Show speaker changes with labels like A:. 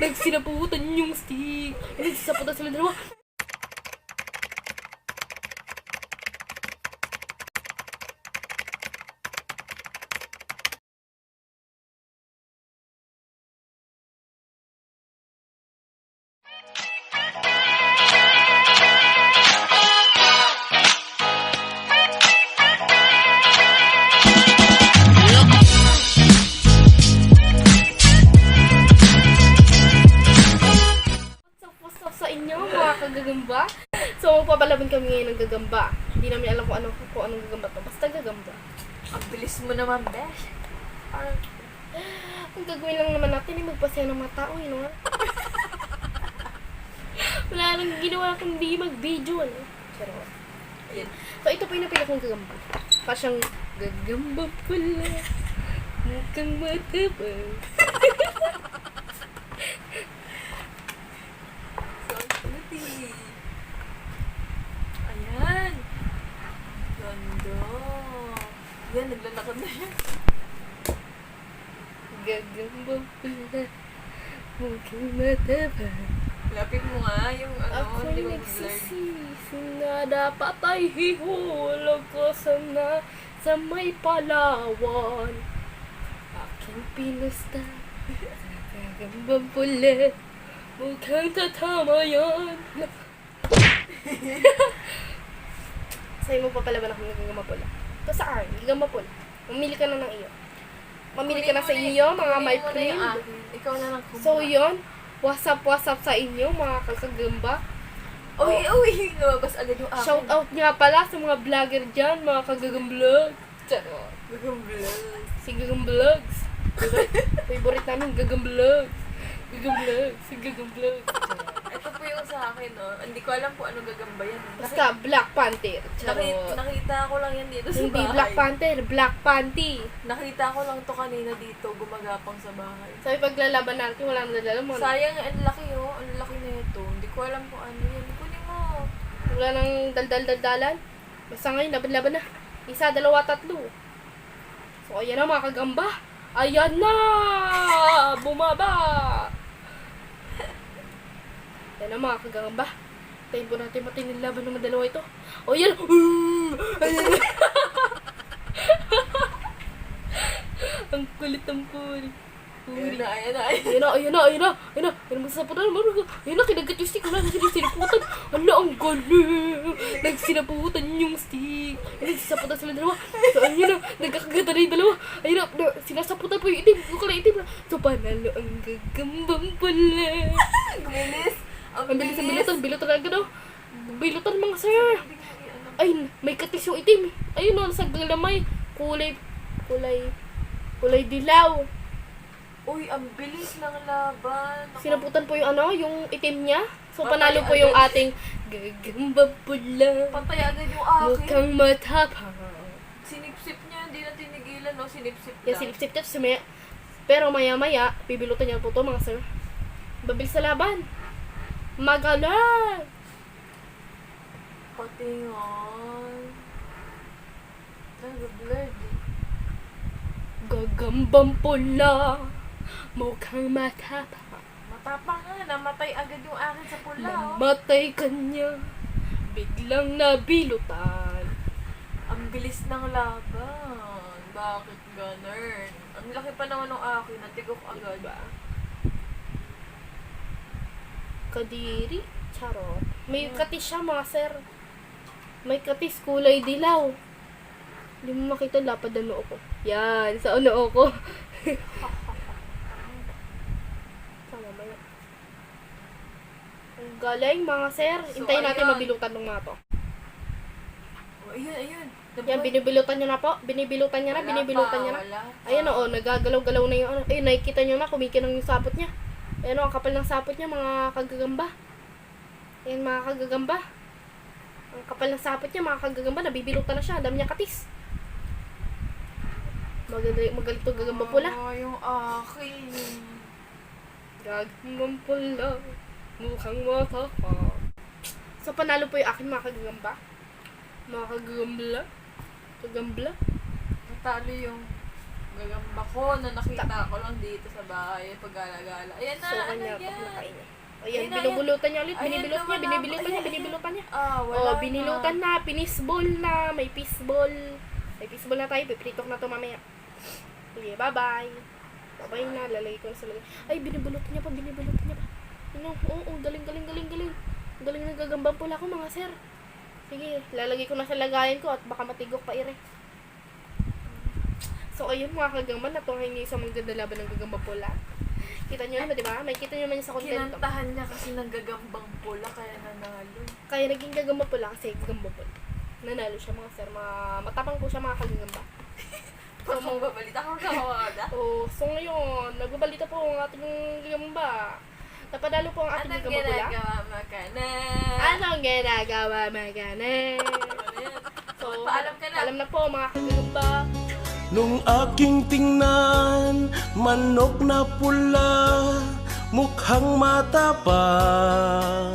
A: Nagsinaputan yung stick. Nagsasaputan sila dalawa. What's up sa inyo mga kagagamba? So magpapalaban kami ngayon ng gagamba. Hindi namin alam kung anong gagamba to. Basta gagamba.
B: Ang bilis mo naman, Besh.
A: Ang gagawin lang naman natin ay magpasaya ng mga tao, you know? Wala nang ginawa kundi mag-video, ano? Charot.
B: Ayan.
A: So ito po yung napili kong gagamba. Pa siyang gagamba pula. Mukhang matabang.
B: So pretty. Ayan. Ganda. Yan, naglalakad na yan.
A: Gagamba pula. Mukhang matabang.
B: Lapit mo nga yung
A: Ako'y
B: di ba blur?
A: nagsisisi na dapat ay hihulog ko sana sa may Palawan. Aking pinusta sa gagambang pula. Mukhang tatama yan. Sa'yo mo papalaban ako ng gagamba pula. Ito saan? Gagamba pula. Mamili ka na ng iyo. Mamili ka na sa iyo, mga my friend.
B: Ikaw na lang kumuha.
A: So yun, what's up sa inyo, mga kagagamba.
B: Uy, lumabas agad yung akin.
A: Shout out nga pala sa mga vlogger dyan, mga kagagamblog. Charot.
B: Gagamblog.
A: Si Gagamblogs. Favorite namin, Gagamblogs. Gagamblogs. Si Gagamblogs.
B: Ito po yung sa akin, no? Hindi ko alam kung anong gagamba yan.
A: Basta Black Panther. Charot.
B: Nakita ko lang yan dito sa
A: Hindi
B: bahay.
A: Black Panther, Black Panty.
B: Nakita ko lang to kanina dito, gumagapang sa bahay.
A: Sabi paglalaban natin, wala nang dala mo.
B: Sayang, ang laki oh. Ang laki na ito. Hindi ko alam kung ano yan. Kunin mo.
A: Wala nang daldal-daldalan. Basta ngayon, laban-laban na. Isa, dalawa, tatlo. So, ayan na mga kagamba. Ayan na! Bumaba! Ayan na mga kagamba. Tayo po natin matinin laban ng dalawa ito. O yan! Ayan na! Ang kulit ng puri.
B: Ayun na.
A: Ayun na, magsasaputan naman ako. Ayun na, kinagat yung stick, wala na sinisiputan. Hala, ang galing. Nagsinaputan yung stick. Nagsasaputan sila dalawa. So, ayun na, nagkakagata na yung dalawa. Ayun na, sinasaputan po yung itim. Yung kulay itim. So, panalo ang gagambang pala.
B: Bilis.
A: Ang bilis ang bilutan. Bilutan na agad, oh. Bilutan mga sir. Ay, may katis yung itim. Ayun na, sa galamay. Kulay dilaw.
B: Uy, ang bilis ng laban.
A: Sinaputan po yung itim niya. So,
B: Patay
A: panalo po yung
B: agad.
A: ating gagamba pula.
B: Patay agad yung akin.
A: Mukhang matapang.
B: Sinipsip niya, hindi na tinigilan, no? Sinipsip
A: Yan,
B: lang.
A: silip-sip pero maya-maya, bibilutan niya po to mga sir. Babil sa laban. Magalang.
B: Patingon. Nag-blurred eh.
A: Gagambang pula. Mukhang matapang.
B: Matapang nga, namatay agad yung akin sa pula, oh.
A: Mamatay ka niya. Biglang nabilutan.
B: Ang bilis ng laban. Bakit ganun? Ang laki pa naman ng akin, natigok agad.
A: Diba? Kadiri. Charot. May katis siya mga sir. May katis kulay dilaw. Hindi mo makita, lapad ang noo ko. Yan, sa noo ko. Sama ba yan? Ang galing mga sir.
B: So,
A: Hintayin natin
B: ayun.
A: mabilutan ng mga to.
B: Oh, ayun.
A: Yan, binibilutan niya na po. Binibilutan niya na.
B: Wala.
A: Ayan o, nagagalaw-galaw na yung ano. Ayun, nakikita niyo na, kumikinang yung sapot niya. Ayan o, ang kapal ng sapot niya, mga kagagamba. Ayan, mga kagagamba. Ang kapal ng sapot niya, mga kagagamba, nabibilutan na siya. Ang dami niya katis. Magalit to gagamba pula.
B: Oh, yung akin.
A: Gagambang pula. Mukhang matapang. So, panalo po yung akin, mga kagagamba. Mga kagagambla. Kagambla.
B: Natalo yung Gagamba ko na nakita ko lang dito sa bahay. Pag-gala-gala. Ayan na,
A: So,
B: ano
A: kanya,
B: yan?
A: pag niya. Ayan,
B: Ayan na,
A: binubulutan niya ulit.
B: Ayan,
A: Binibilot niya,
B: nawala.
A: binibilutan niya,
B: Ayan,
A: binibilutan niya.
B: Wala
A: Oh, binilutan na, pinisball na, may fishball. May fishball na tayo, pipritok na to mamaya. Sige, bye-bye. Bye-bye na, lalagay ko na sa lagay. Ay, binibulotan niya pa, binibulotan niya pa. Ano, oo, galing. Galing ng gagambang pula ko, mga sir. Sige, lalagay ko na sa lagayan ko at baka matigok pa ire. So, ayun mga kagamban, natuhingi sa mga ganda laban ng gagambang pula. Kita nyo naman, di ba? May kita nyo naman sa content to.
B: Kinantahan niya kasi ng gagambang pula kaya nanalo.
A: Kaya naging gagamba pula kasi gagamba pula. Nanalo siya mga sir. Matapang po siya mga kagagamba.
B: Pag mong babalita ko kawada.
A: So ngayon, nagbabalita po ang ating gagamba. Napadalo po ang ating
B: Anong
A: gagamba pula.
B: ginagawa mo ka na?
A: Anong ginagawa magana? So,
B: Paalam ka na.
A: Paalam na po mga kagagamba.
C: Nung aking tingnan, manok na pula, mukhang matapang.